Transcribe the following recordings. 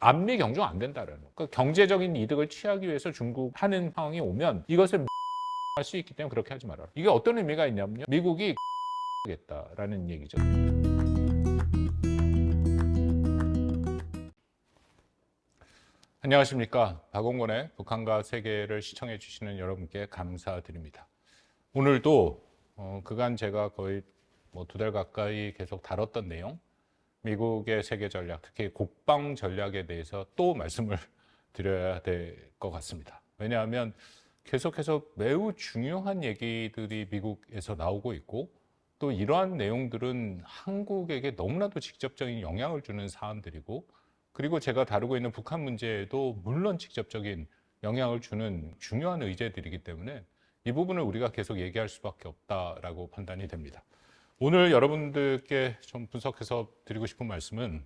안미 경중 안 된다라는 거. 그러니까 경제적인 이득을 취하기 위해서 중국 하는 상황이 오면 이것을 할 수 있기 때문에 그렇게 하지 말아라. 이게 어떤 의미가 있냐면요. 미국이 겠다라는 얘기죠. 안녕하십니까. 박원권의 북한과 세계를 시청해 주시는 여러분께 감사드립니다. 오늘도 그간 제가 거의 2달 가까이 계속 다뤘던 내용, 미국의 세계 전략, 특히 국방 전략에 대해서 또 말씀을 드려야 될 것 같습니다. 왜냐하면 계속해서 매우 중요한 얘기들이 미국에서 나오고 있고 또 이러한 내용들은 한국에게 너무나도 직접적인 영향을 주는 사안들이고 그리고 제가 다루고 있는 북한 문제에도 물론 직접적인 영향을 주는 중요한 의제들이기 때문에 이 부분을 우리가 계속 얘기할 수밖에 없다라고 판단이 됩니다. 오늘 여러분들께 좀 분석해서 드리고 싶은 말씀은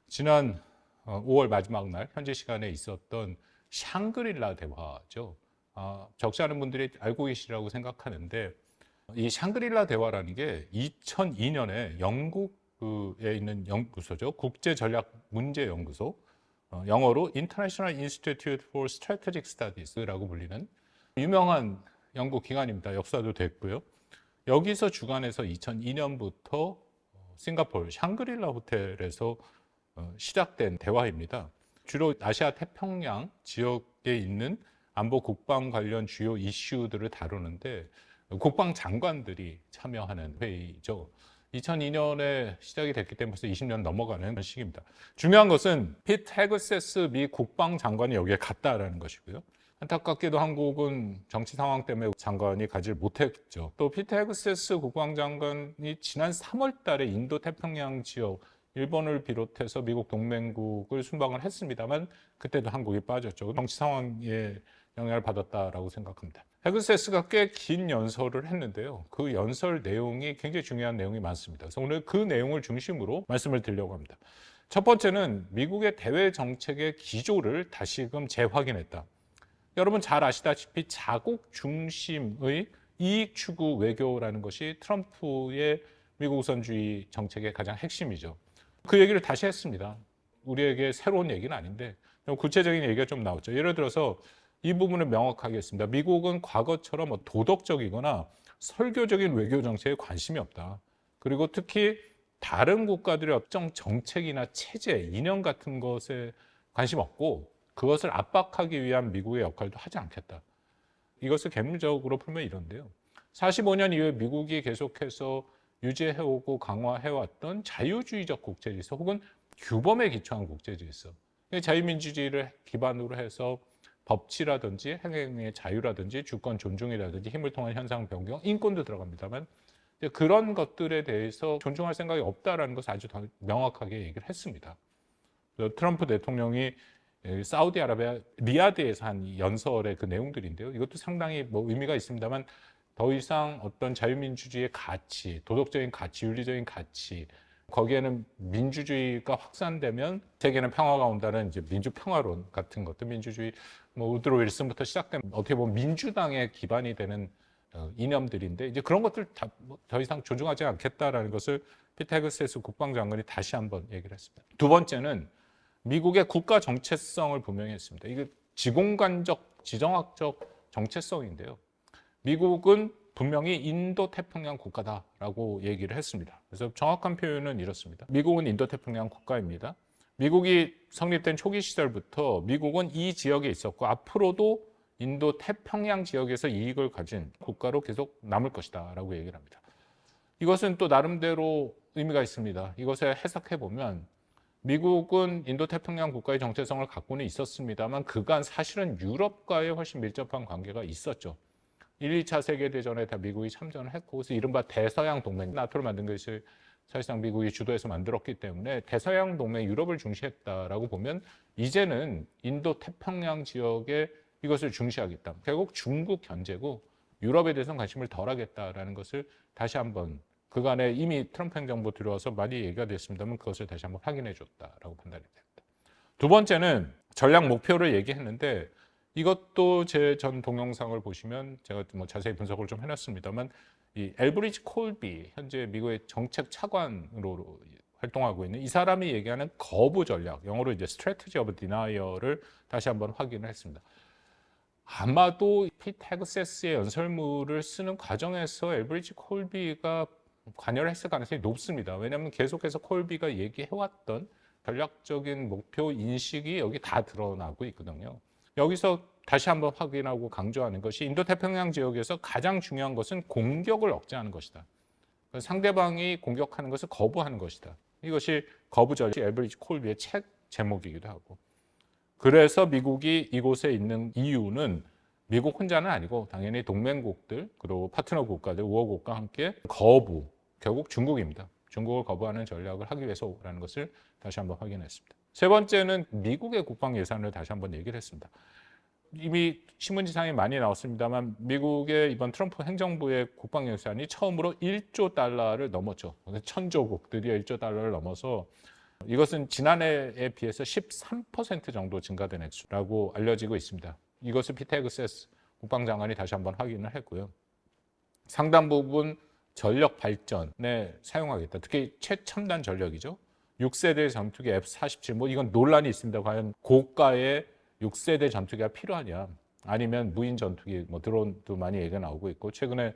지난 5월 마지막 날 현지 시간에 있었던 샹그릴라 대화죠. 적지 않은 분들이 알고 계시리라고 생각하는데 이 샹그릴라 대화라는 게 2002년에 영국에 있는 연구소죠. 국제전략문제연구소, 영어로 International Institute for Strategic Studies라고 불리는 유명한 연구 기관입니다. 역사도 됐고요. 여기서 주관해서 2002년부터 싱가포르 샹그릴라 호텔에서 시작된 대화입니다. 주로 아시아 태평양 지역에 있는 안보 국방 관련 주요 이슈들을 다루는데 국방장관들이 참여하는 회의죠. 2002년에 시작이 됐기 때문에 벌써 20년 넘어가는 시기입니다. 중요한 것은 피트 헤그세스 미 국방장관이 여기에 갔다라는 것이고요. 안타깝게도 한국은 정치 상황 때문에 장관이 가지 못했죠. 또 피트 헤그세스 국방장관이 지난 3월 달에 인도 태평양 지역 일본을 비롯해서 미국 동맹국을 순방을 했습니다만 그때도 한국이 빠졌죠. 정치 상황에 영향을 받았다라고 생각합니다. 헤그세스가 꽤 긴 연설을 했는데요. 그 연설 내용이 굉장히 중요한 내용이 많습니다. 그래서 오늘 그 내용을 중심으로 말씀을 드리려고 합니다. 첫 번째는 미국의 대외 정책의 기조를 다시금 재확인했다. 여러분 잘 아시다시피 자국 중심의 이익 추구 외교라는 것이 트럼프의 미국 우선주의 정책의 가장 핵심이죠. 그 얘기를 다시 했습니다. 우리에게 새로운 얘기는 아닌데 구체적인 얘기가 좀 나왔죠. 예를 들어서 이 부분을 명확하게 했습니다. 미국은 과거처럼 도덕적이거나 설교적인 외교 정책에 관심이 없다. 그리고 특히 다른 국가들의 어떤 정책이나 체제, 이념 같은 것에 관심 없고 그것을 압박하기 위한 미국의 역할도 하지 않겠다. 이것을 개념적으로 풀면 이런데요. 45년 이후에 미국이 계속해서 유지해오고 강화해왔던 자유주의적 국제질서 혹은 규범에 기초한 국제질서. 자유민주주의를 기반으로 해서 법치라든지 행정의 자유라든지 주권 존중이라든지 힘을 통한 현상 변경, 인권도 들어갑니다만 그런 것들에 대해서 존중할 생각이 없다라는 것을 아주 명확하게 얘기를 했습니다. 트럼프 대통령이 사우디아라비아 리야드에서 한 연설의 그 내용들인데요. 이것도 상당히 의미가 있습니다만 더 이상 어떤 자유민주주의의 가치, 도덕적인 가치, 윤리적인 가치, 거기에는 민주주의가 확산되면 세계는 평화가 온다는 이제 민주평화론 같은 것들, 민주주의, 우드로 윌슨부터 시작된 어떻게 보면 민주당의 기반이 되는 이념들인데 이제 그런 것들 더 이상 존중하지 않겠다라는 것을 피트 헤그세스 국방장관이 다시 한번 얘기를 했습니다. 두 번째는 미국의 국가 정체성을 분명히 했습니다. 이게 지공간적, 지정학적 정체성인데요. 미국은 분명히 인도 태평양 국가다라고 얘기를 했습니다. 그래서 정확한 표현은 이렇습니다. 미국은 인도 태평양 국가입니다. 미국이 성립된 초기 시절부터 미국은 이 지역에 있었고 앞으로도 인도 태평양 지역에서 이익을 가진 국가로 계속 남을 것이다 라고 얘기를 합니다. 이것은 또 나름대로 의미가 있습니다. 이것을 해석해 보면 미국은 인도 태평양 국가의 정체성을 갖고는 있었습니다만 그간 사실은 유럽과의 훨씬 밀접한 관계가 있었죠. 1, 2차 세계대전에 다 미국이 참전을 했고 그래서 이른바 대서양 동맹, 나토를 만든 것이 사실상 미국이 주도해서 만들었기 때문에 대서양 동맹, 유럽을 중시했다라고 보면 이제는 인도 태평양 지역에 이것을 중시하겠다. 결국 중국 견제고 유럽에 대해서는 관심을 덜 하겠다라는 것을 다시 한번 그간에 이미 트럼프 행정부 들어와서 많이 얘기가 됐습니다만 그것을 다시 한번 확인해 줬다라고 판단이 됩니다. 두 번째는 전략 목표를 얘기했는데 이것도 제 전 동영상을 보시면 제가 자세히 분석을 좀 해놨습니다만 이 엘브리지 콜비 현재 미국의 정책 차관으로 활동하고 있는 이 사람이 얘기하는 거부 전략, 영어로 이제 strategy of denial을 다시 한번 확인을 했습니다. 아마도 피타고라스의 연설문을 쓰는 과정에서 엘브리지 콜비가 관여를 했을 가능성이 높습니다. 왜냐하면 계속해서 콜비가 얘기해왔던 전략적인 목표 인식이 여기 다 드러나고 있거든요. 여기서 다시 한번 확인하고 강조하는 것이 인도태평양 지역에서 가장 중요한 것은 공격을 억제하는 것이다. 상대방이 공격하는 것을 거부하는 것이다. 이것이 거부 전략, 엘브리지 콜비의 책 제목이기도 하고. 그래서 미국이 이곳에 있는 이유는 미국 혼자는 아니고 당연히 동맹국들 그리고 파트너 국가들, 우호국가와 함께 거부, 결국 중국입니다. 중국을 거부하는 전략을 하기 위해서라는 것을 다시 한번 확인했습니다. 세 번째는 미국의 국방 예산을 다시 한번 얘기를 했습니다. 이미 신문지상에 많이 나왔습니다만 미국의 이번 트럼프 행정부의 국방 예산이 처음으로 1조 달러를 넘었죠. 천조국 드디어 1조 달러를 넘어서 이것은 지난해에 비해서 13% 정도 증가된 액수라고 알려지고 있습니다. 이것을 피터 헤그세스 국방장관이 다시 한번 확인을 했고요. 상당 부분 전력 발전에 사용하겠다. 특히 최첨단 전력이죠. 6세대 전투기 F-47, 뭐 이건 논란이 있습니다. 과연 고가의 6세대 전투기가 필요하냐. 아니면 무인 전투기, 뭐 드론도 많이 얘기가 나오고 있고 최근에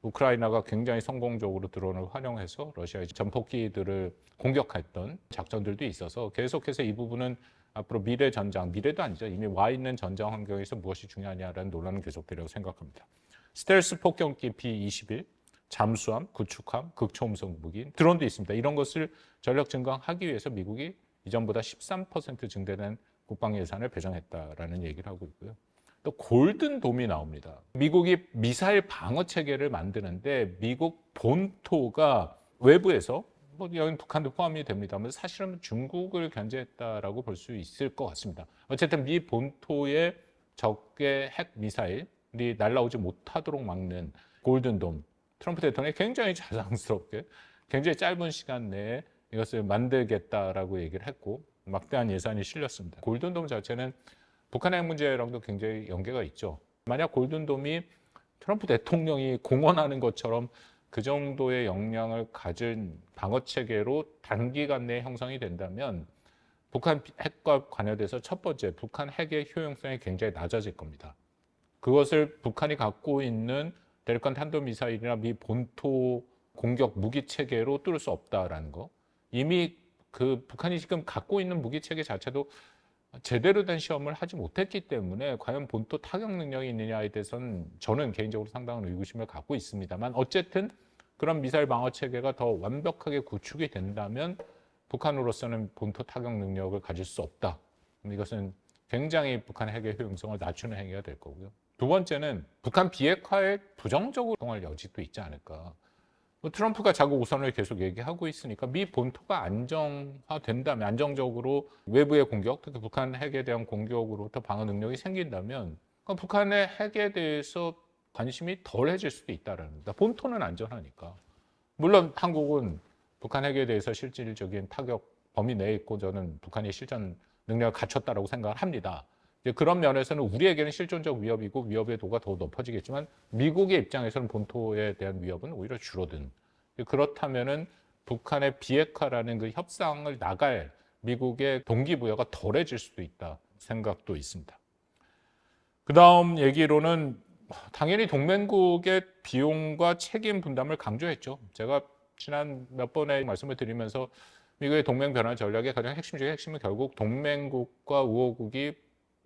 우크라이나가 굉장히 성공적으로 드론을 활용해서 러시아의 전폭기들을 공격했던 작전들도 있어서 계속해서 이 부분은 앞으로 미래 전장, 미래도 아니죠. 이미 와 있는 전장 환경에서 무엇이 중요하냐라는 논란은 계속되리라고 생각합니다. 스텔스 폭격기 B-21, 잠수함, 구축함, 극초음속 무기, 드론도 있습니다. 이런 것을 전력 증강하기 위해서 미국이 이전보다 13% 증대된 국방 예산을 배정했다라는 얘기를 하고 있고요. 또 골든돔이 나옵니다. 미국이 미사일 방어 체계를 만드는데 미국 본토가 외부에서 뭐 여기 북한도 포함이 됩니다만 사실은 중국을 견제했다라고 볼 수 있을 것 같습니다. 어쨌든 미 본토의 적의 핵 미사일이 날아오지 못하도록 막는 골든돔, 트럼프 대통령이 굉장히 자랑스럽게 굉장히 짧은 시간 내에 이것을 만들겠다라고 얘기를 했고 막대한 예산이 실렸습니다. 골든돔 자체는 북한의 핵 문제랑도 굉장히 연계가 있죠. 만약 골든돔이 트럼프 대통령이 공언하는 것처럼 그 정도의 역량을 가진 방어체계로 단기간 내에 형성이 된다면 북한 핵과 관여돼서 첫 번째, 북한 핵의 효용성이 굉장히 낮아질 겁니다. 그것을 북한이 갖고 있는 대륙간 탄도미사일이나 미 본토 공격 무기체계로 뚫을 수 없다라는 거. 이미 그 북한이 지금 갖고 있는 무기체계 자체도 제대로 된 시험을 하지 못했기 때문에 과연 본토 타격 능력이 있느냐에 대해서는 저는 개인적으로 상당한 의구심을 갖고 있습니다만 어쨌든 그런 미사일 방어 체계가 더 완벽하게 구축이 된다면 북한으로서는 본토 타격 능력을 가질 수 없다. 이것은 굉장히 북한 핵의 효용성을 낮추는 행위가 될 거고요. 두 번째는 북한 비핵화에 부정적으로 활동할 여지도 있지 않을까. 트럼프가 자국 우선을 계속 얘기하고 있으니까 미 본토가 안정화된다면 안정적으로 외부의 공격, 특히 북한 핵에 대한 공격으로부터 방어 능력이 생긴다면 북한의 핵에 대해서 관심이 덜해질 수도 있다는 겁니다. 본토는 안전하니까. 물론 한국은 북한 핵에 대해서 실질적인 타격 범위 내에 있고 저는 북한이 실전 능력을 갖췄다고 생각을 합니다. 그런 면에서는 우리에게는 실존적 위협이고 위협의 도가 더 높아지겠지만 미국의 입장에서는 본토에 대한 위협은 오히려 줄어든. 그렇다면은 북한의 비핵화라는 그 협상을 나갈 미국의 동기부여가 덜해질 수도 있다 생각도 있습니다. 그 다음 얘기로는 당연히 동맹국의 비용과 책임 분담을 강조했죠. 제가 지난 몇 번의 말씀을 드리면서 미국의 동맹 변화 전략의 가장 핵심 중에 핵심은 결국 동맹국과 우호국이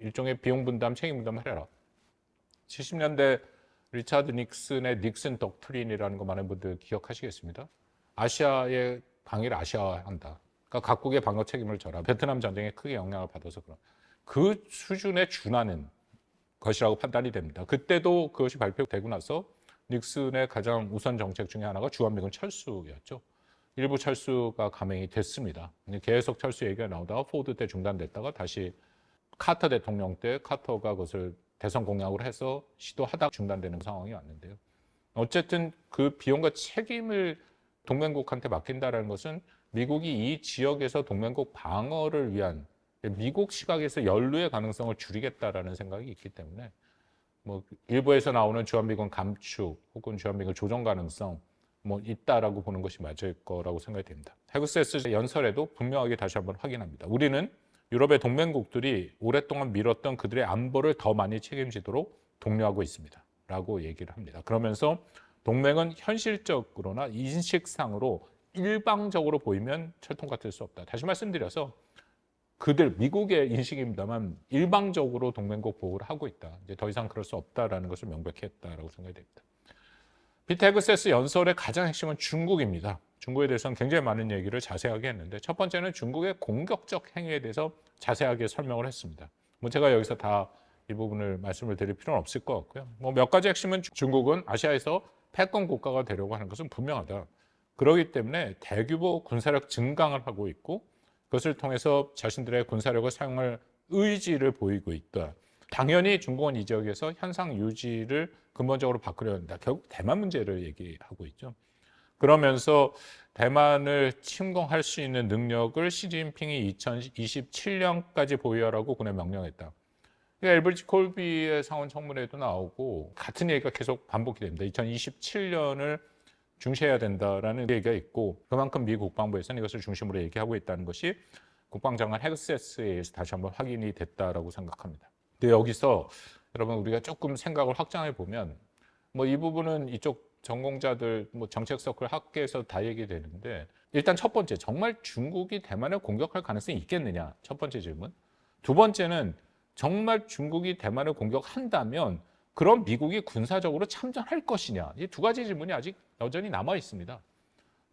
일종의 비용 분담, 책임 분담을 해라. 70년대 리차드 닉슨의 닉슨 독트린이라는 거 많은 분들 기억하시겠습니다. 아시아의 방위를 아시아화한다. 그러니까 각국의 방어 책임을 져라. 베트남 전쟁에 크게 영향을 받아서 그 수준에 준하는 것이라고 판단이 됩니다. 그때도 그것이 발표되고 나서 닉슨의 가장 우선 정책 중에 하나가 주한미군 철수였죠. 일부 철수가 감행이 됐습니다. 계속 철수 얘기가 나오다가 포드 때 중단됐다가 다시 카터 대통령 때 카터가 그것을 대선 공약으로 해서 시도하다 중단되는 상황이 왔는데요. 어쨌든 그 비용과 책임을 동맹국한테 맡긴다는 것은 미국이 이 지역에서 동맹국 방어를 위한 미국 시각에서 연루의 가능성을 줄이겠다라는 생각이 있기 때문에 뭐 일부에서 나오는 주한미군 감축 혹은 주한미군 조정 가능성 뭐 있다라고 보는 것이 맞을 거라고 생각이 됩니다. 헤그세스 연설에도 분명하게 다시 한번 확인합니다. 우리는 유럽의 동맹국들이 오랫동안 미뤘던 그들의 안보를 더 많이 책임지도록 독려하고 있습니다. 라고 얘기를 합니다. 그러면서 동맹은 현실적으로나 인식상으로 일방적으로 보이면 철통 같을 수 없다. 다시 말씀드려서 그들 미국의 인식입니다만 일방적으로 동맹국 보호를 하고 있다. 이제 더 이상 그럴 수 없다라는 것을 명백히 했다라고 생각이 됩니다. 피터 헤그세스 연설의 가장 핵심은 중국입니다. 중국에 대해서는 굉장히 많은 얘기를 자세하게 했는데 첫 번째는 중국의 공격적 행위에 대해서 자세하게 설명을 했습니다. 뭐 제가 여기서 다 이 부분을 말씀을 드릴 필요는 없을 것 같고요. 뭐 몇 가지 핵심은 중국은 아시아에서 패권 국가가 되려고 하는 것은 분명하다. 그렇기 때문에 대규모 군사력 증강을 하고 있고 그것을 통해서 자신들의 군사력을 사용할 의지를 보이고 있다. 당연히 중국은 이 지역에서 현상 유지를 근본적으로 바꾸려 한다. 결국 대만 문제를 얘기하고 있죠. 그러면서 대만을 침공할 수 있는 능력을 시진핑이 2027년까지 보유하라고 군에 명령했다. 엘브리지 콜비의 상원 청문회에도 나오고 같은 얘기가 계속 반복이 됩니다. 2027년을 중시해야 된다라는 얘기가 있고 그만큼 미 국방부에서는 이것을 중심으로 얘기하고 있다는 것이 국방장관 헤그세스에 의해서 다시 한번 확인이 됐다라고 생각합니다. 근데 여기서 여러분 우리가 조금 생각을 확장해 보면 뭐 이 부분은 이쪽 전공자들 뭐 정책 서클 학계에서 다 얘기되는데 일단 첫 번째 정말 중국이 대만을 공격할 가능성이 있겠느냐 첫 번째 질문. 두 번째는 정말 중국이 대만을 공격한다면 그럼 미국이 군사적으로 참전할 것이냐 이 두 가지 질문이 아직 여전히 남아 있습니다.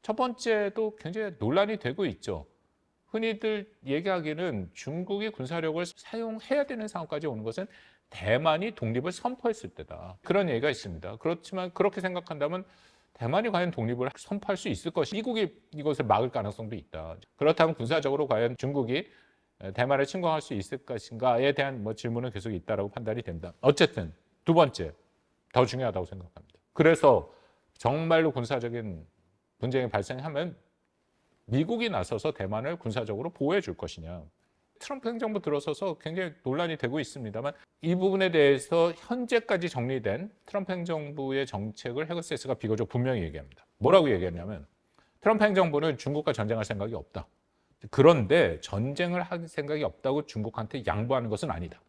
첫 번째도 굉장히 논란이 되고 있죠. 흔히들 얘기하기는 중국이 군사력을 사용해야 되는 상황까지 오는 것은 대만이 독립을 선포했을 때다. 그런 얘기가 있습니다. 그렇지만 그렇게 생각한다면 대만이 과연 독립을 선포할 수 있을 것이 미국이 이것을 막을 가능성도 있다. 그렇다면 군사적으로 과연 중국이 대만을 침공할 수 있을 것인가에 대한 뭐 질문은 계속 있다라고 판단이 됩니다. 어쨌든 두 번째 더 중요하다고 생각합니다. 그래서 정말로 군사적인 분쟁이 발생하면 미국이 나서서 대만을 군사적으로 보호해 줄 것이냐. 트럼프 행정부 들어서서 굉장히 논란이 되고 있습니다만 이 부분에 대해서 현재까지 정리된 트럼프 행정부의 정책을 헤그세스가 비교적 분명히 얘기합니다. 뭐라고 얘기했냐면 트럼프 행정부는 중국과 전쟁할 생각이 없다. 그런데 전쟁을 할 생각이 없다고 중국한테 양보하는 것은 아니다.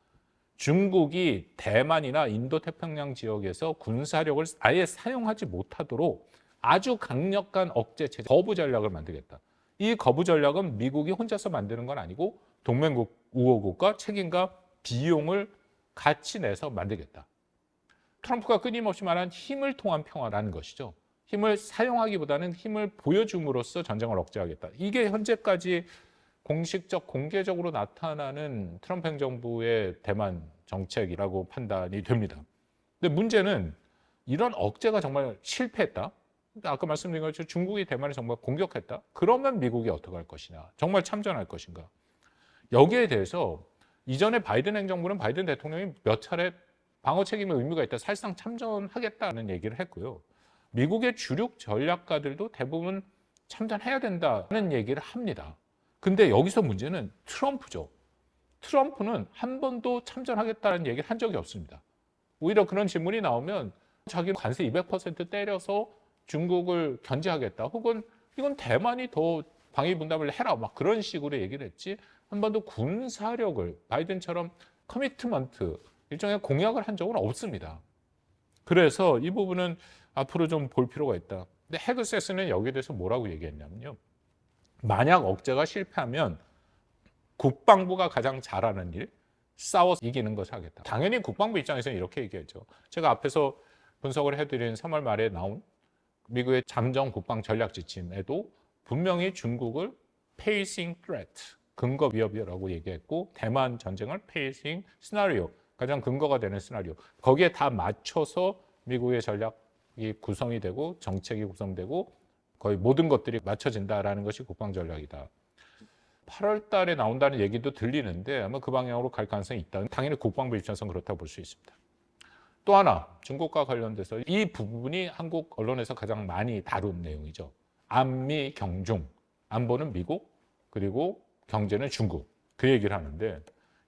중국이 대만이나 인도태평양 지역에서 군사력을 아예 사용하지 못하도록 아주 강력한 억제 체제, 거부 전략을 만들겠다. 이 거부 전략은 미국이 혼자서 만드는 건 아니고 동맹국, 우호국과 책임과 비용을 같이 내서 만들겠다. 트럼프가 끊임없이 말한 힘을 통한 평화라는 것이죠. 힘을 사용하기보다는 힘을 보여줌으로써 전쟁을 억제하겠다. 이게 현재까지 공식적, 공개적으로 나타나는 트럼프 행정부의 대만 정책이라고 판단이 됩니다. 근데 문제는 이런 억제가 정말 실패했다. 아까 말씀드린 것처럼 중국이 대만을 정말 공격했다. 그러면 미국이 어떻게 할 것이냐. 정말 참전할 것인가. 여기에 대해서 이전에 바이든 행정부는 바이든 대통령이 몇 차례 방어 책임의 의무가 있다. 사실상 참전하겠다는 얘기를 했고요. 미국의 주력 전략가들도 대부분 참전해야 된다는 얘기를 합니다. 근데 여기서 문제는 트럼프죠. 트럼프는 한 번도 참전하겠다는 얘기를 한 적이 없습니다. 오히려 그런 질문이 나오면 자기는 관세 200% 때려서 중국을 견제하겠다. 혹은 이건 대만이 더 방위 분담을 해라. 막 그런 식으로 얘기를 했지. 한 번도 군사력을 바이든처럼 커미트먼트, 일종의 공약을 한 적은 없습니다. 그래서 이 부분은 앞으로 좀 볼 필요가 있다. 근데 헤그세스는 여기에 대해서 뭐라고 얘기했냐면요. 만약 억제가 실패하면 국방부가 가장 잘하는 일, 싸워서 이기는 것을 하겠다. 당연히 국방부 입장에서는 이렇게 얘기했죠. 제가 앞에서 분석을 해드린 3월 말에 나온 미국의 잠정 국방 전략 지침에도 분명히 중국을 pacing threat, 근거 위협이라고 얘기했고 대만 전쟁을 pacing 시나리오, 가장 근거가 되는 시나리오. 거기에 다 맞춰서 미국의 전략이 구성이 되고 정책이 구성되고 거의 모든 것들이 맞춰진다라는 것이 국방 전략이다. 8월 달에 나온다는 얘기도 들리는데 아마 그 방향으로 갈 가능성이 있다. 당연히 국방부 입장에서는 그렇다고 볼 수 있습니다. 또 하나, 중국과 관련돼서 이 부분이 한국 언론에서 가장 많이 다룬 내용이죠. 안미 경중, 안보는 미국, 그리고 경제는 중국. 그 얘기를 하는데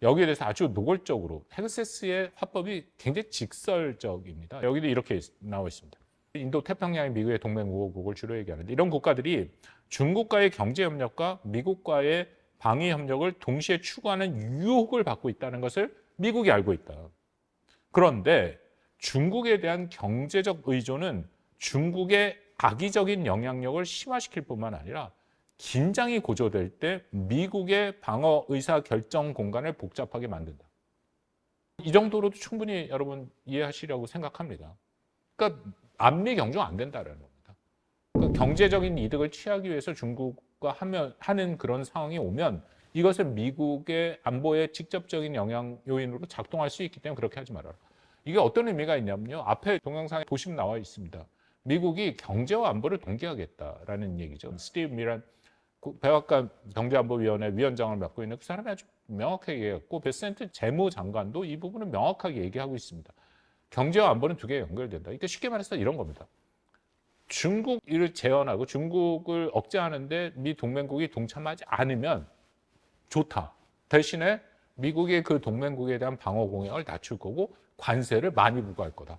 여기에 대해서 아주 노골적으로 헤그세스의 화법이 굉장히 직설적입니다. 여기도 이렇게 나와 있습니다. 인도 태평양의 미국의 동맹 우호국을 주로 얘기하는데 이런 국가들이 중국과의 경제 협력과 미국과의 방위 협력을 동시에 추구하는 유혹을 받고 있다는 것을 미국이 알고 있다. 그런데 중국에 대한 경제적 의존은 중국의 악의적인 영향력을 심화시킬 뿐만 아니라 긴장이 고조될 때 미국의 방어 의사 결정 공간을 복잡하게 만든다. 이 정도로도 충분히 여러분 이해하시려고 생각합니다. 그러니까 안미 경중 안 된다라는 겁니다. 그러니까 경제적인 이득을 취하기 위해서 중국과 하는 그런 상황이 오면 이것은 미국의 안보에 직접적인 영향 요인으로 작동할 수 있기 때문에 그렇게 하지 말아라. 이게 어떤 의미가 있냐면요. 앞에 동영상에 보시면 나와 있습니다. 미국이 경제와 안보를 동기하겠다라는 얘기죠. 스티브 미란 백악관 경제안보위원회 위원장을 맡고 있는 그 사람이 아주 명확하게 얘기했고 베센트 재무장관도 이 부분을 명확하게 얘기하고 있습니다. 경제와 안보는 두 개 연결된다. 그러니까 쉽게 말해서 이런 겁니다. 중국을 제어하고 중국을 억제하는데 미 동맹국이 동참하지 않으면 좋다. 대신에 미국이 그 동맹국에 대한 방어 공약을 낮출 거고 관세를 많이 부과할 거다.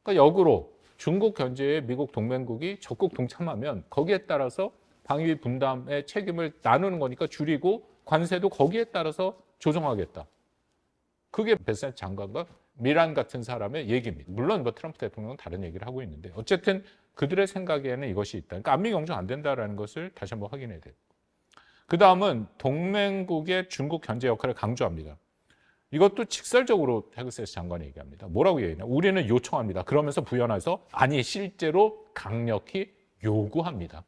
그러니까 역으로 중국 견제에 미국 동맹국이 적극 동참하면 거기에 따라서 방위 분담의 책임을 나누는 거니까 줄이고 관세도 거기에 따라서 조정하겠다. 그게 베센트 장관과 미란 같은 사람의 얘기입니다. 물론 뭐 트럼프 대통령은 다른 얘기를 하고 있는데 어쨌든 그들의 생각에는 이것이 있다. 그러니까 안미 경중 안 된다라는 것을 다시 한번 확인해야 돼요. 그 다음은 동맹국의 중국 견제 역할을 강조합니다. 이것도 직설적으로 헤그세스 장관이 얘기합니다. 뭐라고 얘기하냐? 우리는 요청합니다. 그러면서 부연해서 아니 실제로 강력히 요구합니다.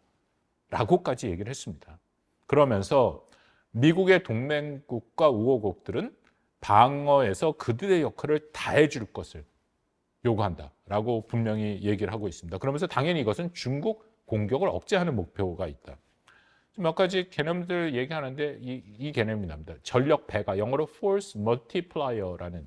라고까지 얘기를 했습니다. 그러면서 미국의 동맹국과 우호국들은 방어에서 그들의 역할을 다해 줄 것을 요구한다라고 분명히 얘기를 하고 있습니다. 그러면서 당연히 이것은 중국 공격을 억제하는 목표가 있다. 몇 가지 개념들 얘기하는데 이 개념이 납니다. 전력 배가, 영어로 force multiplier라는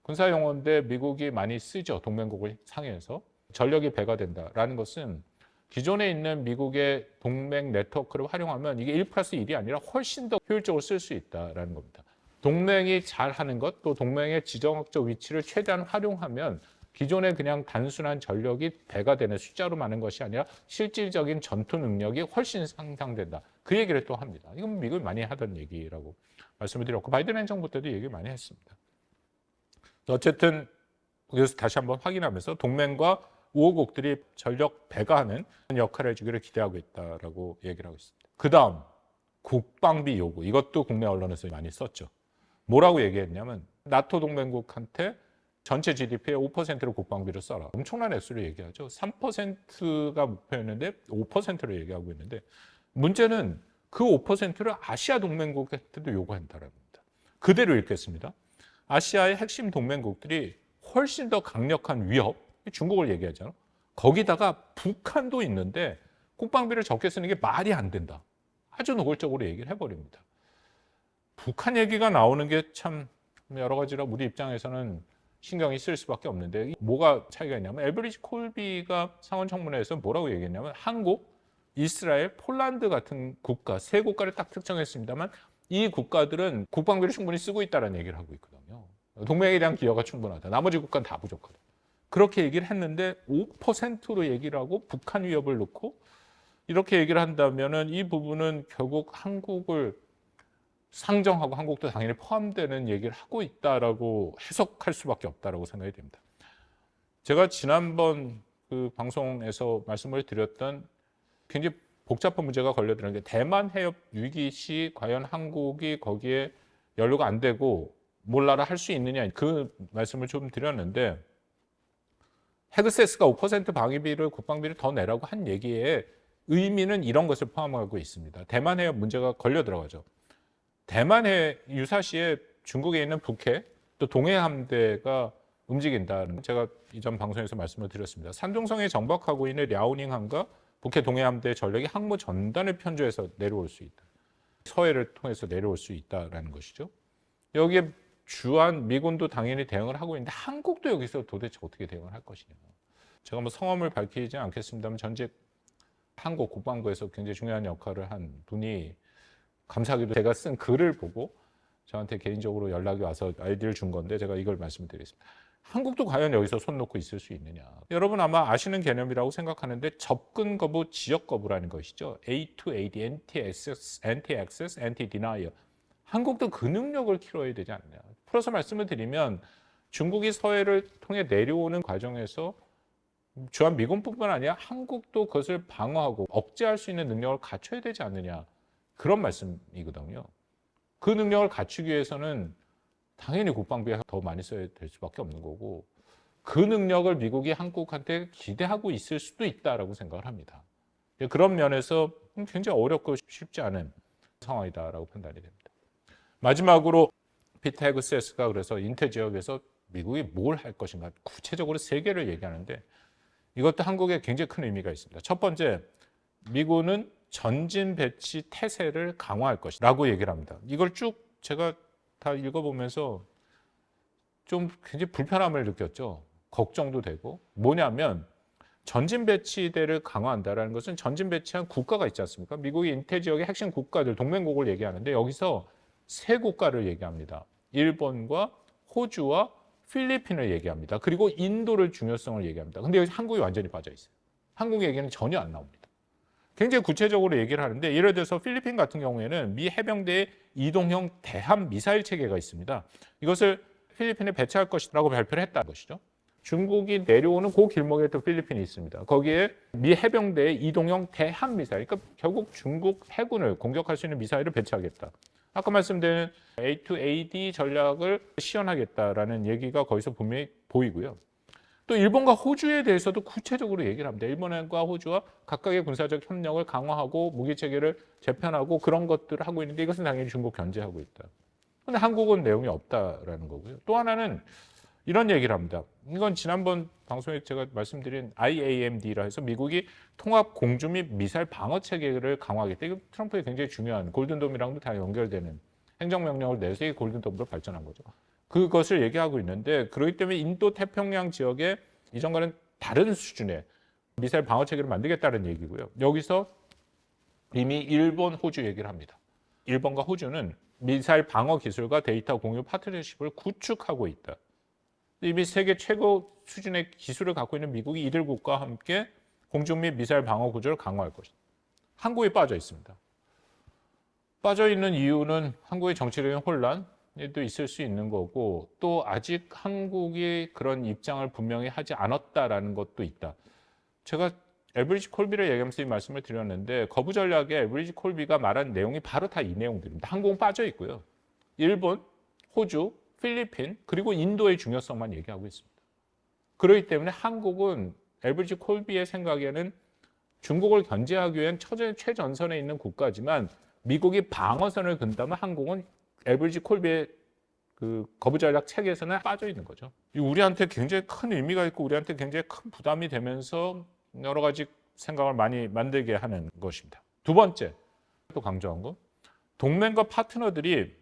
군사 용어인데 미국이 많이 쓰죠. 동맹국을 상해해서. 전력이 배가 된다라는 것은 기존에 있는 미국의 동맹 네트워크를 활용하면 이게 1+1이 아니라 훨씬 더 효율적으로 쓸 수 있다는 겁니다. 동맹이 잘하는 것, 또 동맹의 지정학적 위치를 최대한 활용하면 기존에 그냥 단순한 전력이 배가 되는 숫자로 많은 것이 아니라 실질적인 전투 능력이 훨씬 상상된다. 그 얘기를 또 합니다. 이건 미국이 많이 하던 얘기라고 말씀을 드렸고 바이든 행정부 때도 얘기 많이 했습니다. 어쨌든 그래서 다시 한번 확인하면서 동맹과 우호국들이 전력 배가하는 역할을 해주기를 기대하고 있다라고 얘기를 하고 있습니다. 그 다음 국방비 요구. 이것도 국내 언론에서 많이 썼죠. 뭐라고 얘기했냐면 나토 동맹국한테 전체 GDP의 5%를 국방비를 써라. 엄청난 액수를 얘기하죠. 3%가 목표였는데 5%를 얘기하고 있는데 문제는 그 5%를 아시아 동맹국한테도 요구한다는 겁니다. 그대로 읽겠습니다. 아시아의 핵심 동맹국들이 훨씬 더 강력한 위협, 중국을 얘기하잖아요. 거기다가 북한도 있는데 국방비를 적게 쓰는 게 말이 안 된다. 아주 노골적으로 얘기를 해버립니다. 북한 얘기가 나오는 게 참 여러 가지로 우리 입장에서는 신경이 쓰일 수밖에 없는데 뭐가 차이가 있냐면 엘브리지 콜비가 상원 청문회에서 뭐라고 얘기했냐면 한국, 이스라엘, 폴란드 같은 국가, 세 국가를 딱 특정했습니다만 이 국가들은 국방비를 충분히 쓰고 있다는 얘기를 하고 있거든요. 동맹에 대한 기여가 충분하다. 나머지 국가는 다 부족하다. 그렇게 얘기를 했는데 5%로 얘기를 하고 북한 위협을 넣고 이렇게 얘기를 한다면은 이 부분은 결국 한국을 상정하고 한국도 당연히 포함되는 얘기를 하고 있다라고 해석할 수밖에 없다라고 생각이 됩니다. 제가 지난번 그 방송에서 말씀을 드렸던 굉장히 복잡한 문제가 걸려드는 게 대만 해협 위기 시 과연 한국이 거기에 연루가 안 되고 몰라라 할 수 있느냐 그 말씀을 좀 드렸는데 헤그세스가 5% 방위비를 국방비를 더 내라고 한 얘기에 의미는 이런 것을 포함하고 있습니다. 대만 해협 문제가 걸려 들어가죠. 대만해 유사시에 중국에 있는 북해 또 동해 함대가 움직인다는 제가 이전 방송에서 말씀을 드렸습니다. 산둥성에 정박하고 있는 랴오닝함과 북해 동해 함대 전력이 항모 전단을 편주해서 내려올 수 있다. 서해를 통해서 내려올 수 있다라는 것이죠. 여기에 주한 미군도 당연히 대응을 하고 있는데 한국도 여기서 도대체 어떻게 대응을 할 것이냐. 제가 뭐 성함을 밝히지 않겠습니다만 전직 한국 국방부에서 굉장히 중요한 역할을 한 분이 감사하게도 제가 쓴 글을 보고 저한테 개인적으로 연락이 와서 아이디어를 준 건데 제가 이걸 말씀드리겠습니다. 한국도 과연 여기서 손 놓고 있을 수 있느냐. 여러분 아마 아시는 개념이라고 생각하는데 접근 거부, 지역 거부라는 것이죠. A to AD, Anti-Access, Anti-Denial. 한국도 그 능력을 키워야 되지 않느냐. 풀어서 말씀을 드리면 중국이 서해를 통해 내려오는 과정에서 주한 미군뿐만 아니라 한국도 그것을 방어하고 억제할 수 있는 능력을 갖춰야 되지 않느냐. 그런 말씀이거든요. 그 능력을 갖추기 위해서는 당연히 국방비에 더 많이 써야 될 수밖에 없는 거고 그 능력을 미국이 한국한테 기대하고 있을 수도 있다라고 생각을 합니다. 그런 면에서 굉장히 어렵고 쉽지 않은 상황이다라고 판단이 됩니다. 마지막으로 피터 헤그세스가 그래서 인태 지역에서 미국이 뭘 할 것인가 구체적으로 3개를 얘기하는데 이것도 한국에 굉장히 큰 의미가 있습니다. 첫 번째, 미군은 전진 배치 태세를 강화할 것이라고 얘기를 합니다. 이걸 쭉 제가 다 읽어보면서 좀 굉장히 불편함을 느꼈죠. 걱정도 되고 뭐냐면 전진 배치대를 강화한다는 것은 전진 배치한 국가가 있지 않습니까? 미국이 인태 지역의 핵심 국가들, 동맹국을 얘기하는데 여기서 3국가를 얘기합니다. 일본과 호주와 필리핀을 얘기합니다. 그리고 인도를 중요성을 얘기합니다. 근데 여기 한국이 완전히 빠져 있어요. 한국 얘기는 전혀 안 나옵니다. 굉장히 구체적으로 얘기를 하는데 예를 들어서 필리핀 같은 경우에는 미 해병대의 이동형 대함 미사일 체계가 있습니다. 이것을 필리핀에 배치할 것이라고 발표를 했다는 것이죠. 중국이 내려오는 그 길목에 또 필리핀이 있습니다. 거기에 미 해병대의 이동형 대함 미사일, 그러니까 결국 중국 해군을 공격할 수 있는 미사일을 배치하겠다. 아까 말씀드린 A2AD 전략을 시연하겠다라는 얘기가 거기서 분명히 보이고요. 또 일본과 호주에 대해서도 구체적으로 얘기를 합니다. 일본과 호주와 각각의 군사적 협력을 강화하고 무기체계를 재편하고 그런 것들을 하고 있는데 이것은 당연히 중국 견제하고 있다. 그런데 한국은 내용이 없다라는 거고요. 또 하나는 이런 얘기를 합니다. 이건 지난번 방송에 제가 말씀드린 IAMD라 해서 미국이 통합 공주 및 미사일 방어 체계를 강화하겠다. 이거 트럼프의 굉장히 중요한 골든돔이랑도 다 연결되는 행정명령을 내서 이 골든돔으로 발전한 거죠. 그것을 얘기하고 있는데 그렇기 때문에 인도 태평양 지역에 이전과는 다른 수준의 미사일 방어 체계를 만들겠다는 얘기고요. 여기서 이미 일본, 호주 얘기를 합니다. 일본과 호주는 미사일 방어 기술과 데이터 공유 파트너십을 구축하고 있다. 이미 세계 최고 수준의 기술을 갖고 있는 미국이 이들 국가와 함께 공중 및 미사일 방어 구조를 강화할 것이다. 한국에 빠져 있습니다. 빠져 있는 이유는 한국의 정치적인 혼란도 있을 수 있는 거고 또 아직 한국이 그런 입장을 분명히 하지 않았다라는 것도 있다. 제가 엘브리지 콜비를 얘기하면서 이 말씀을 드렸는데 거부 전략에 엘브리지 콜비가 말한 내용이 바로 다 이 내용들입니다. 한국은 빠져 있고요. 일본, 호주, 필리핀 그리고 인도의 중요성만 얘기하고 있습니다. 그렇기 때문에 한국은 엘브리지 콜비의 생각에는 중국을 견제하기 위한 최전선에 있는 국가지만 미국이 방어선을 근다면 한국은 엘브리지 콜비의 그 거부 전략 체계에서는 빠져 있는 거죠. 우리한테 굉장히 큰 의미가 있고 우리한테 굉장히 큰 부담이 되면서 여러 가지 생각을 많이 만들게 하는 것입니다. 두 번째, 또 강조한 거, 동맹과 파트너들이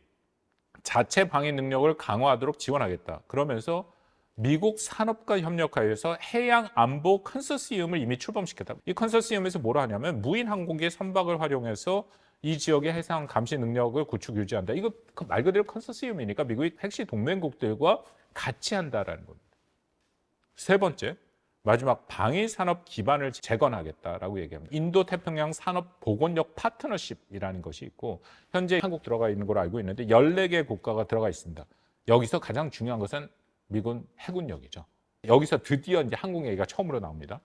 자체 방위 능력을 강화하도록 지원하겠다. 그러면서 미국 산업과 협력하여서 해양 안보 컨소시엄을 이미 출범시켰다. 이 컨소시엄에서 뭐라 하냐면 무인 항공기의 선박을 활용해서 이 지역의 해상 감시 능력을 구축 유지한다. 이거 말 그대로 컨소시엄이니까 미국이 핵심 동맹국들과 같이 한다라는 겁니다. 세 번째, 마지막 방위 산업 기반을 재건하겠다라고 얘기합니다. 인도 태평양 산업 보건력 파트너십이라는 것이 있고 현재 한국 들어가 있는 걸로 알고 있는데 14개 국가가 들어가 있습니다. 여기서 가장 중요한 것은 미군 해군력이죠. 여기서 드디어 이제 한국 얘기가 처음으로 나옵니다.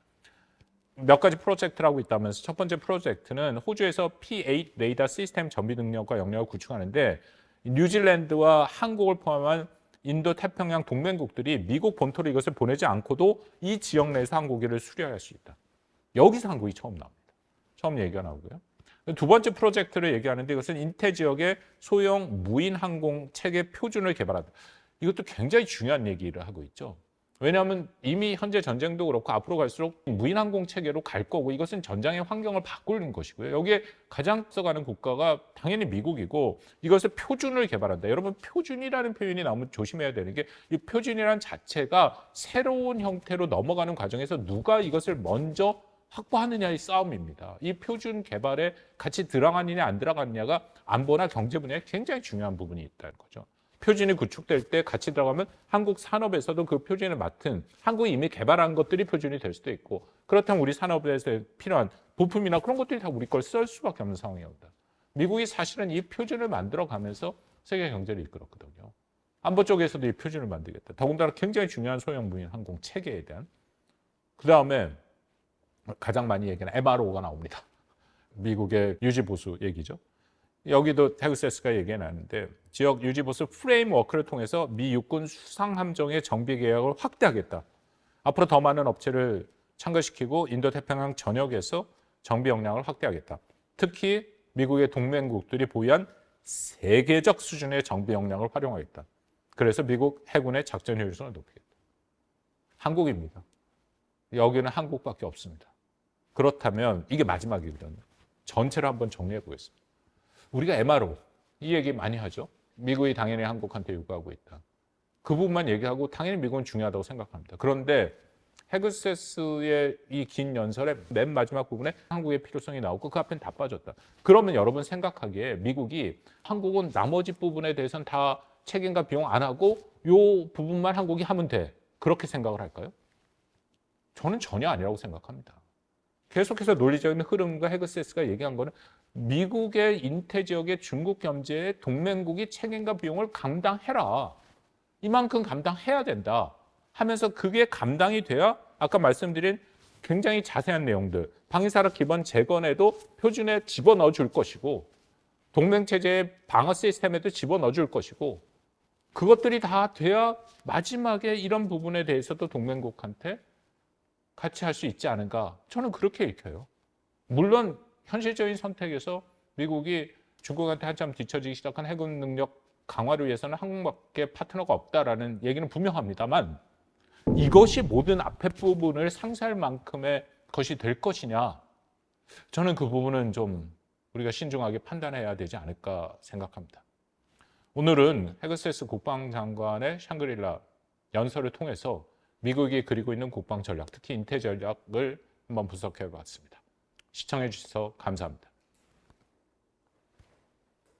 몇 가지 프로젝트를 하고 있다면서 첫 번째 프로젝트는 호주에서 P8 레이더 시스템 정비 능력과 역량을 구축하는데 뉴질랜드와 한국을 포함한 인도 태평양 동맹국들이 미국 본토로 이것을 보내지 않고도 이 지역 내에서 항공기를 수리할 수 있다. 여기서 한국이 처음 나옵니다. 처음 얘기가 나오고요. 두 번째 프로젝트를 얘기하는데 이것은 인태 지역의 소형 무인 항공 체계 표준을 개발한다. 이것도 굉장히 중요한 얘기를 하고 있죠. 왜냐하면 이미 현재 전쟁도 그렇고 앞으로 갈수록 무인 항공 체계로 갈 거고 이것은 전장의 환경을 바꾸는 것이고요. 여기에 가장 써가는 국가가 당연히 미국이고 이것을 표준을 개발한다. 여러분 표준이라는 표현이 나오면 조심해야 되는 게 이 표준이라는 자체가 새로운 형태로 넘어가는 과정에서 누가 이것을 먼저 확보하느냐의 싸움입니다. 이 표준 개발에 같이 들어가느냐 안 들어가느냐가 안보나 경제 분야에 굉장히 중요한 부분이 있다는 거죠. 표준이 구축될 때 같이 들어가면 한국 산업에서도 그 표준을 맡은 한국이 이미 개발한 것들이 표준이 될 수도 있고, 그렇다면 우리 산업에서 필요한 부품이나 그런 것들이 다 우리 걸 쓸 수밖에 없는 상황이 온다. 미국이 사실은 이 표준을 만들어가면서 세계 경제를 이끌었거든요. 안보 쪽에서도 이 표준을 만들겠다. 더군다나 굉장히 중요한 소형무인 항공 체계에 대한. 그 다음에 가장 많이 얘기하는 MRO가 나옵니다. 미국의 유지보수 얘기죠. 여기도 태그세스가 얘기해 놨는데 지역 유지보수 프레임워크를 통해서 미 육군 수상함정의 정비 계약을 확대하겠다. 앞으로 더 많은 업체를 참가시키고 인도태평양 전역에서 정비 역량을 확대하겠다. 특히 미국의 동맹국들이 보유한 세계적 수준의 정비 역량을 활용하겠다. 그래서 미국 해군의 작전 효율성을 높이겠다. 한국입니다. 여기는 한국밖에 없습니다. 그렇다면 이게 마지막이거든요. 전체를 한번 정리해 보겠습니다. 우리가 MRO 이 얘기 많이 하죠. 미국이 당연히 한국한테 요구하고 있다. 그 부분만 얘기하고 당연히 미국은 중요하다고 생각합니다. 그런데 헤그세스의 이 긴 연설의 맨 마지막 부분에 한국의 필요성이 나오고 그 앞엔 다 빠졌다. 그러면 여러분 생각하기에 미국이 한국은 나머지 부분에 대해서는 다 책임과 비용 안 하고 요 부분만 한국이 하면 돼. 그렇게 생각을 할까요? 저는 전혀 아니라고 생각합니다. 계속해서 논리적인 흐름과 헤그세스가 얘기한 거는 미국의 인태 지역의 중국 경제의 동맹국이 책임과 비용을 감당해라. 이만큼 감당해야 된다. 하면서 그게 감당이 돼야 아까 말씀드린 굉장히 자세한 내용들, 방위사력 기본 재건에도 표준에 집어넣어 줄 것이고 동맹체제의 방어 시스템에도 집어넣어 줄 것이고 그것들이 다 돼야 마지막에 이런 부분에 대해서도 동맹국한테 같이 할 수 있지 않은가. 저는 그렇게 읽혀요. 물론 현실적인 선택에서 미국이 중국한테 한참 뒤처지기 시작한 해군 능력 강화를 위해서는 한국밖에 파트너가 없다라는 얘기는 분명합니다만 이것이 모든 앞에 부분을 상쇄할 만큼의 것이 될 것이냐. 저는 그 부분은 좀 우리가 신중하게 판단해야 되지 않을까 생각합니다. 오늘은 헤그세스 국방장관의 샹그릴라 연설을 통해서 미국이 그리고 있는 국방 전략, 특히 인태 전략을 한번 분석해 봤습니다. 시청해 주셔서 감사합니다.